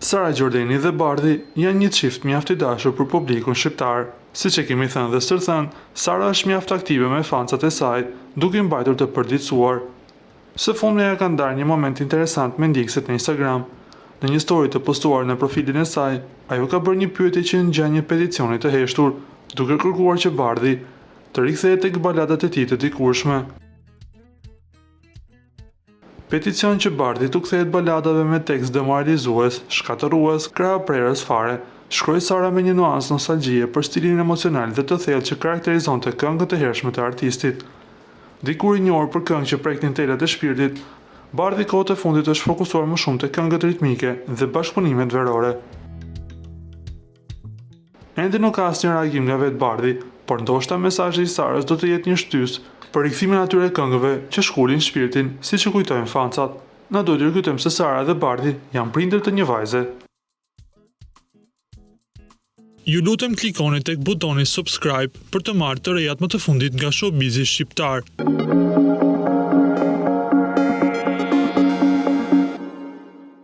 Sara Gjordeni dhe Bardhi janë një çift mjaft i dashur për publikun shqiptar. Siç e kemi thënë dhe stërthënë, Sara është mjaft aktive me fancat e saj, duke i mbajtur të përditësuar. Së fundmi ajo ka ndarë një moment interesant me ndjekësit në Instagram. Në një story të postuar në profilin e saj, ajo ka bërë një pyetje që ngjan një peticioni të heshtur, duke kërkuar që Bardhi të rikthehet tek baladat e tij të dikurshme. Peticion që Bardhi të kthehet baladave me tekst demoralizues, shkatërues, krahapërës fare, shkroi Sara me një nuancë nostalgjie për stilin emocional dhe të thellë që karakterizonte këngët e hershme të artistit. Dikur i njohur për këngë që preknin telat e shpirtit, Bardhi kohët e fundit është fokusuar më shumë te këngët ritmike dhe bashkëpunimet verore. Ende nuk ka asnjë reagim nga vetë Bardhi, por ndoshta mesazhi i Sarës do të jetë një shtys për rikthimin atyre këngëve që shkulin shpirtin, siç e kujtojnë fancat. Na duhet të rikujtojmë se Sara dhe Bardhi janë prindër të një vajze. Ju lutem klikoni tek butoni subscribe për të marrë të rejat më të fundit nga Showbizi shqiptar.